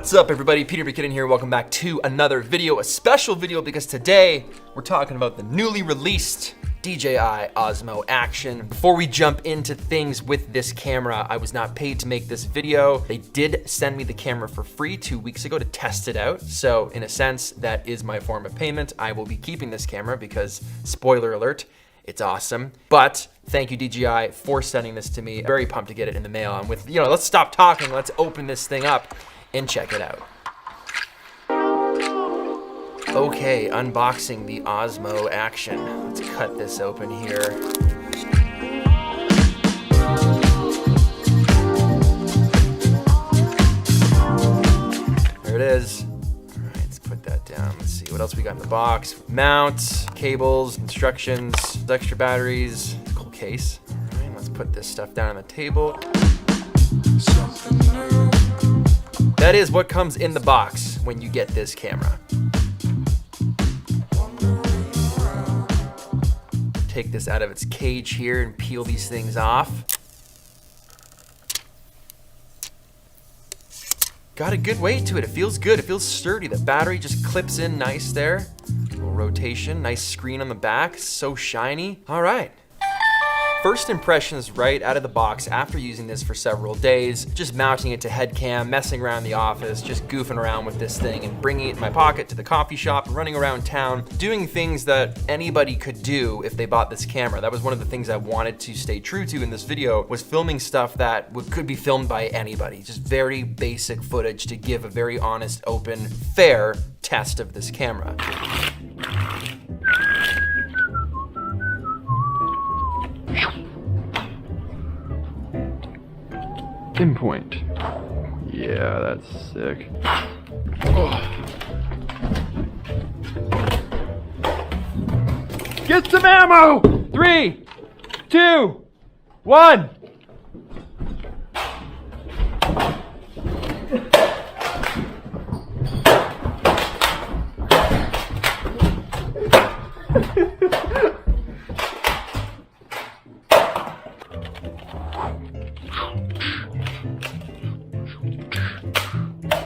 What's up everybody, Peter McKinnon here. Welcome back to another video, a special video because today we're talking about the newly released DJI Osmo Action. Before we jump into things with this camera, I was not paid to make this video. They did send me the camera for free 2 weeks ago to test it out. So in a sense, that is my form of payment. I will be keeping this camera because, spoiler alert, it's awesome. But thank you DJI for sending this to me. Very pumped to get it in the mail. And with, let's stop talking, let's open this thing up and check it out. Okay, unboxing the Osmo Action. Let's cut this open here. There it is. All right, let's put that down. Let's see what else we got in the box. Mount, cables, instructions, extra batteries. Cool case. All right, let's put this stuff down on the table. That is what comes in the box when you get this camera. Take this out of its cage here and peel these things off. Got a good weight to it. It feels good. It feels sturdy. The battery just clips in nice there. A little rotation, nice screen on the back. So shiny. All right. First impressions right out of the box after using this for several days, just mounting it to head cam, messing around the office, just goofing around with this thing and bringing it in my pocket to the coffee shop, running around town, doing things that anybody could do if they bought this camera. That was one of the things I wanted to stay true to in this video, was filming stuff that could be filmed by anybody. Just very basic footage to give a very honest, open, fair test of this camera. Pinpoint. Yeah, that's sick. Oh. Get some ammo! 3, 2, 1.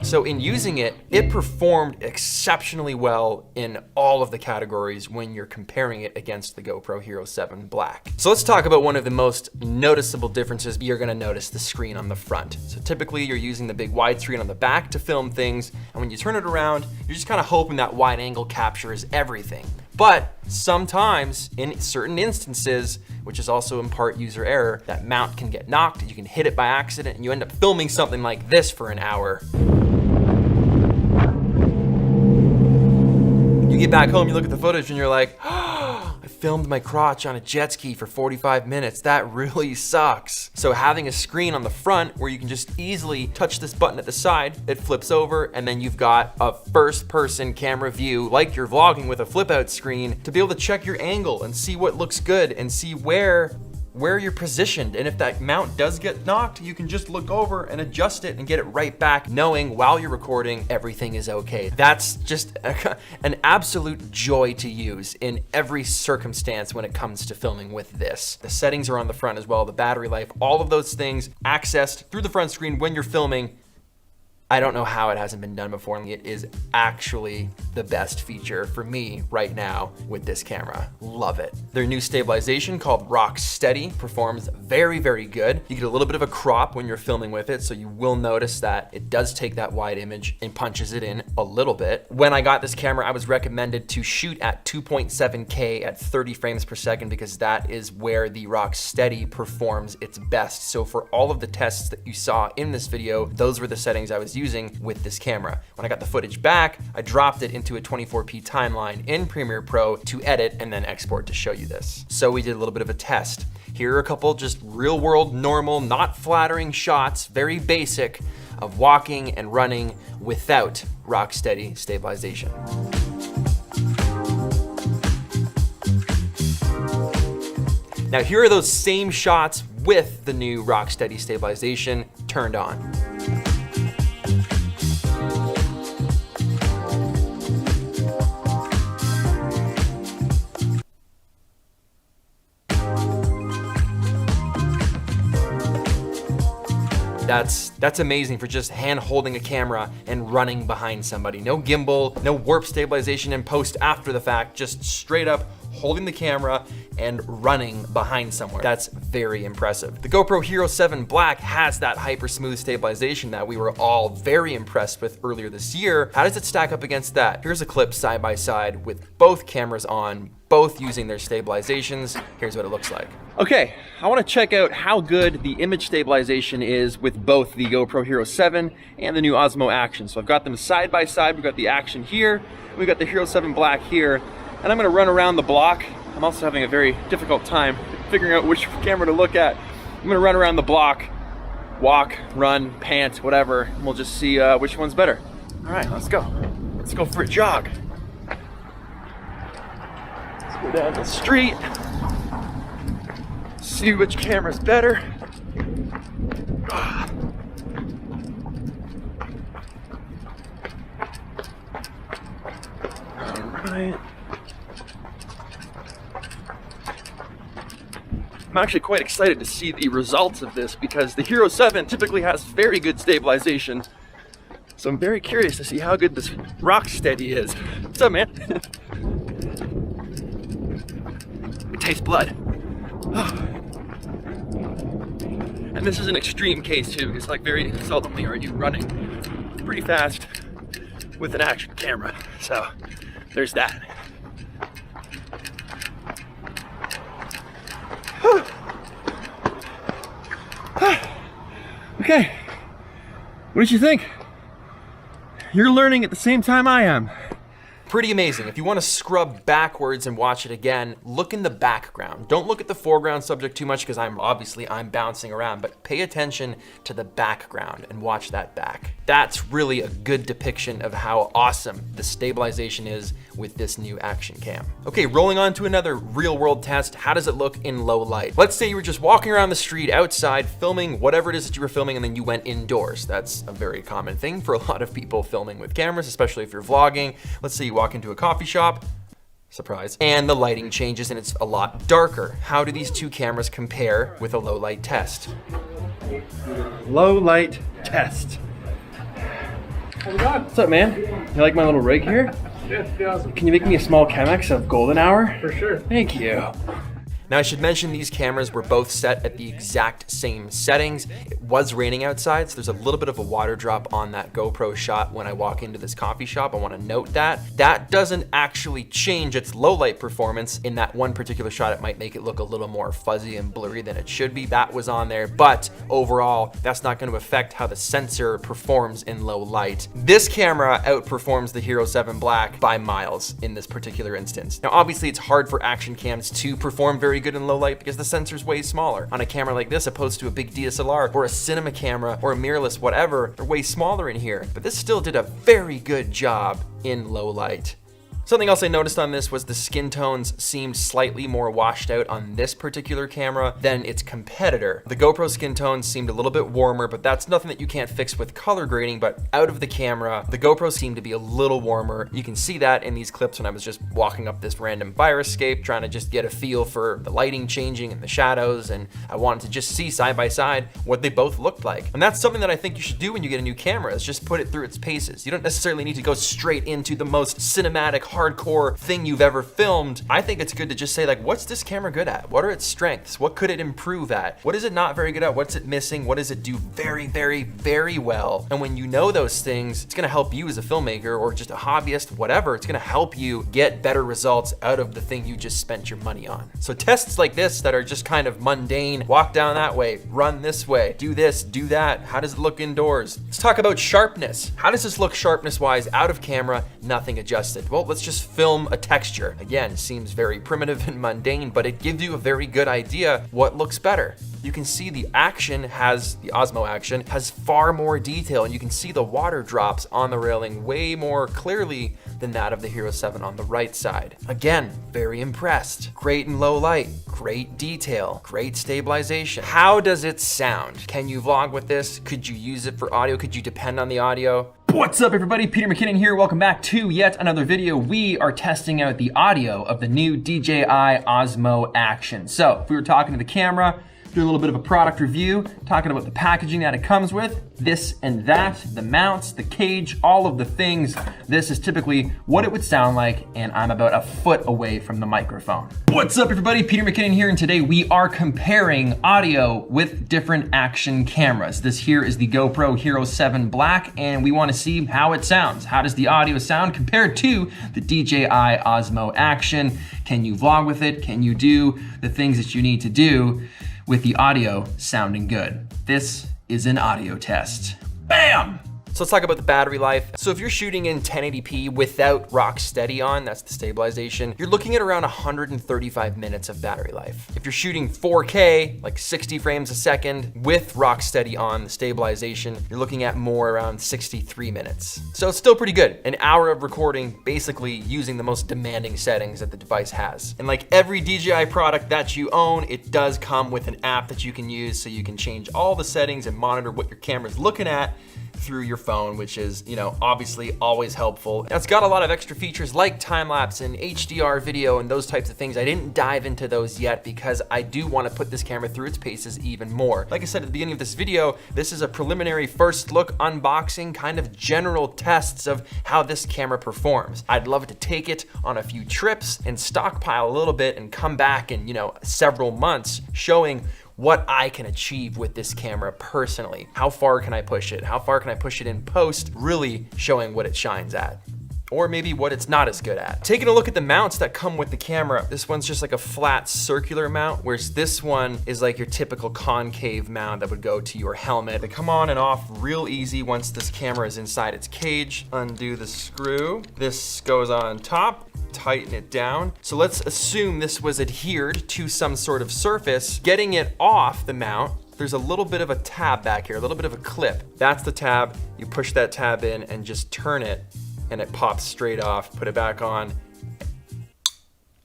So in using it, it performed exceptionally well in all of the categories when you're comparing it against the GoPro Hero 7 Black. So let's talk about one of the most noticeable differences. You're gonna notice the screen on the front. So typically you're using the big wide screen on the back to film things, and when you turn it around, you're just kind of hoping that wide angle captures everything. But sometimes, in certain instances, which is also in part user error, that mount can get knocked, you can hit it by accident, and you end up filming something like this for an hour. You get back home, you look at the footage, and you're like, oh, I filmed my crotch on a jet ski for 45 minutes. That really sucks. So having a screen on the front where you can just easily touch this button at the side, it flips over, and then you've got a first-person camera view, like you're vlogging with a flip-out screen, to be able to check your angle and see what looks good and see where you're positioned. And if that mount does get knocked, you can just look over and adjust it and get it right back, knowing while you're recording, everything is okay. That's just an absolute joy to use in every circumstance when it comes to filming with this. The settings are on the front as well, the battery life, all of those things accessed through the front screen when you're filming. I don't know how it hasn't been done before. It is actually the best feature for me right now with this camera. Love it. Their new stabilization called Rock Steady performs very, very good. You get a little bit of a crop when you're filming with it, so you will notice that it does take that wide image and punches it in a little bit. When I got this camera, I was recommended to shoot at 2.7K at 30 frames per second because that is where the Rock Steady performs its best. So for all of the tests that you saw in this video, those were the settings I was using with this camera. When I got the footage back, I dropped it into a 24p timeline in Premiere Pro to edit and then export to show you this. So we did a little bit of a test. Here are a couple just real world, normal, not flattering shots, very basic, of walking and running without Rock Steady stabilization. Now here are those same shots with the new Rock Steady stabilization turned on. That's amazing for just hand holding a camera and running behind somebody. No gimbal, no warp stabilization in post after the fact, just straight up holding the camera and running behind somewhere. That's very impressive. The GoPro Hero 7 Black has that hyper smooth stabilization that we were all very impressed with earlier this year. How does it stack up against that? Here's a clip side by side with both cameras on, both using their stabilizations. Here's what it looks like. Okay, I want to check out how good the image stabilization is with both the GoPro Hero 7 and the new Osmo Action. So I've got them side by side. We've got the Action here, we've got the Hero 7 Black here, and I'm gonna run around the block. I'm also having a very difficult time figuring out which camera to look at. I'm gonna run around the block, walk, run, pant, whatever, and we'll just see which one's better. All right, let's go. Let's go for a jog. Let's go down the street, see which camera's better. All right. I'm actually quite excited to see the results of this because the Hero 7 typically has very good stabilization. So I'm very curious to see how good this rock steady is. What's up, man? It tastes blood. And this is an extreme case too, because like very seldomly are you running pretty fast with an action camera. So there's that. Okay, what did you think? You're learning at the same time I am. Pretty amazing. If you want to scrub backwards and watch it again, look in the background. Don't look at the foreground subject too much because I'm bouncing around, but pay attention to the background and watch that back. That's really a good depiction of how awesome the stabilization is with this new action cam. Okay, rolling on to another real world test. How does it look in low light? Let's say you were just walking around the street outside filming whatever it is that you were filming and then you went indoors. That's a very common thing for a lot of people filming with cameras, especially if you're vlogging. Let's say you walk into a coffee shop, surprise, and the lighting changes and it's a lot darker. How do these two cameras compare with a low light test? Low light test. What's up, man? You like my little rig here? Yeah, awesome. Can you make me a small Chemex of golden hour? For sure. Thank you. Now I should mention these cameras were both set at the exact same settings. It was raining outside, so there's a little bit of a water drop on that GoPro shot when I walk into this coffee shop. I want to note that. That doesn't actually change its low light performance. In that one particular shot, it might make it look a little more fuzzy and blurry than it should be. That was on there, but overall, that's not going to affect how the sensor performs in low light. This camera outperforms the Hero 7 Black by miles in this particular instance. Now, obviously, it's hard for action cams to perform very good in low light because the sensor's way smaller. On a camera like this, opposed to a big DSLR or a cinema camera or a mirrorless whatever, they're way smaller in here. But this still did a very good job in low light. Something else I noticed on this was the skin tones seemed slightly more washed out on this particular camera than its competitor. The GoPro skin tones seemed a little bit warmer, but that's nothing that you can't fix with color grading, but out of the camera, the GoPro seemed to be a little warmer. You can see that in these clips when I was just walking up this random fire escape, trying to just get a feel for the lighting changing and the shadows, and I wanted to just see side by side what they both looked like. And that's something that I think you should do when you get a new camera, is just put it through its paces. You don't necessarily need to go straight into the most cinematic, hardcore thing you've ever filmed. I think it's good to just say, like, what's this camera good at? What are its strengths? What could it improve at? What is it not very good at? What's it missing? What does it do very, very, very well? And when you know those things, it's gonna help you as a filmmaker or just a hobbyist, whatever. It's gonna help you get better results out of the thing you just spent your money on. So tests like this that are just kind of mundane, walk down that way, run this way, do this, do that. How does it look indoors? Let's talk about sharpness. How does this look sharpness-wise out of camera, nothing adjusted? Well, let's just film a texture. Again, seems very primitive and mundane, but it gives you a very good idea what looks better. You can see the Osmo Action has far more detail, and you can see the water drops on the railing way more clearly than that of the Hero 7 on the right side. Again, very impressed. Great in low light, great detail, great stabilization. How does it sound? Can you vlog with this? Could you use it for audio? Could you depend on the audio? What's up, everybody? Peter McKinnon here. Welcome back to yet another video. We are testing out the audio of the new DJI Osmo Action. So if we were talking to the camera, do a little bit of a product review, talking about the packaging that it comes with, this and that, the mounts, the cage, all of the things. This is typically what it would sound like, and I'm about a foot away from the microphone. What's up everybody, Peter McKinnon here, and today we are comparing audio with different action cameras. This here is the GoPro Hero 7 Black, and we want to see how it sounds. How does the audio sound compared to the DJI Osmo Action? Can you vlog with it? Can you do the things that you need to do with the audio sounding good? This is an audio test. Bam! So let's talk about the battery life. So if you're shooting in 1080p without rock steady on, that's the stabilization, you're looking at around 135 minutes of battery life. If you're shooting 4K, like 60 frames a second, with rock steady on, the stabilization, you're looking at more around 63 minutes. So it's still pretty good. An hour of recording, basically using the most demanding settings that the device has. And like every DJI product that you own, it does come with an app that you can use so you can change all the settings and monitor what your camera's looking at through your phone, which is, obviously always helpful. Now, it's got a lot of extra features like time-lapse and HDR video and those types of things. I didn't dive into those yet because I do want to put this camera through its paces even more. Like I said at the beginning of this video, this is a preliminary first look unboxing, kind of general tests of how this camera performs. I'd love to take it on a few trips and stockpile a little bit and come back in, several months showing what I can achieve with this camera personally. How far can I push it? How far can I push it in post? Really showing what it shines at. Or maybe what it's not as good at. Taking a look at the mounts that come with the camera, this one's just like a flat circular mount, whereas this one is like your typical concave mount that would go to your helmet. They come on and off real easy once this camera is inside its cage. Undo the screw. This goes on top. Tighten it down. So let's assume this was adhered to some sort of surface. Getting it off the mount, there's a little bit of a tab back here, a little bit of a clip. That's the tab. You push that tab in and just turn it and it pops straight off. Put it back on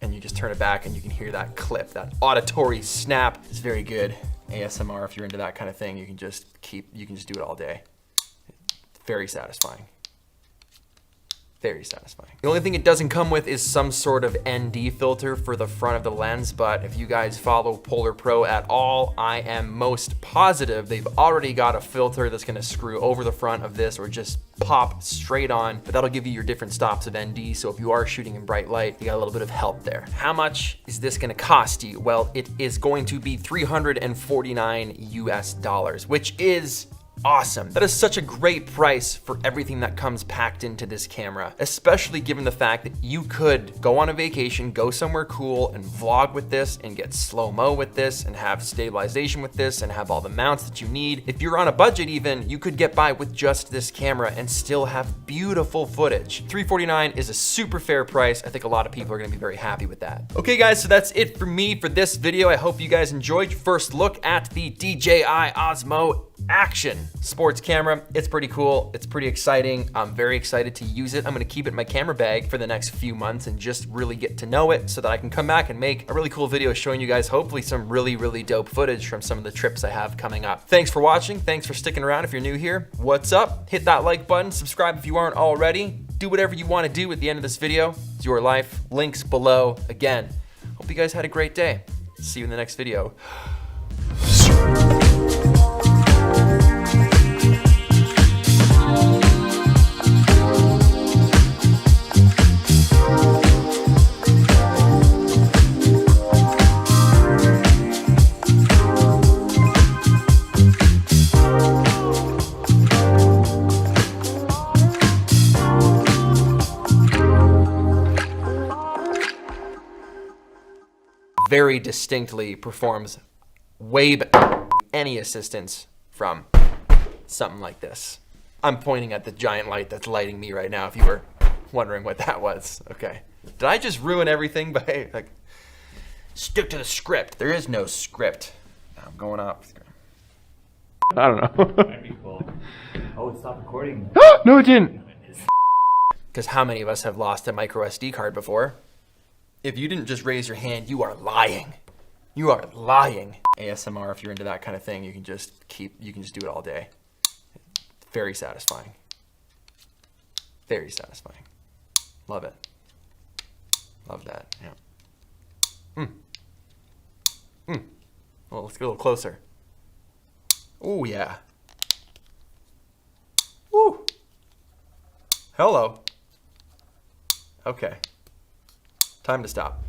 and you just turn it back and you can hear that clip, that auditory snap. It's very good. ASMR, if you're into that kind of thing, you can just do it all day. Very satisfying. Very satisfying. The only thing it doesn't come with is some sort of ND filter for the front of the lens, but if you guys follow Polar Pro at all, I am most positive they've already got a filter that's gonna screw over the front of this or just pop straight on, but that'll give you your different stops of ND, so if you are shooting in bright light, you got a little bit of help there. How much is this gonna cost you? Well, it is going to be $349 US, which is awesome. That is such a great price for everything that comes packed into this camera, especially given the fact that you could go on a vacation, go somewhere cool and vlog with this and get slow-mo with this and have stabilization with this and have all the mounts that you need. If you're on a budget even, you could get by with just this camera and still have beautiful footage. $349 is a super fair price. I think a lot of people are gonna be very happy with that. Okay guys, so that's it for me for this video. I hope you guys enjoyed your first look at the DJI Osmo Action sports camera. It's pretty cool. It's pretty exciting. I'm very excited to use it. I'm gonna keep it in my camera bag for the next few months and just really get to know it so that I can come back and make a really cool video showing you guys hopefully some really, really dope footage from some of the trips I have coming up. Thanks for watching. Thanks for sticking around if you're new here. What's up? Hit that like button, subscribe if you aren't already. Do whatever you wanna do at the end of this video. It's your life. Links below. Again, hope you guys had a great day. See you in the next video. Very distinctly performs way better any assistance from something like this. I'm pointing at the giant light that's lighting me right now if you were wondering what that was. Okay. Did I just ruin everything by stick to the script? There is no script. I'm going off. I don't know. That'd be cool. Oh, it stopped recording. No, it didn't. Because how many of us have lost a micro SD card before? If you didn't just raise your hand, you are lying. You are lying. ASMR, if you're into that kind of thing, you can just do it all day. Very satisfying. Very satisfying. Love it. Love that, yeah. Well, let's get a little closer. Oh yeah. Woo. Hello. Okay. Time to stop.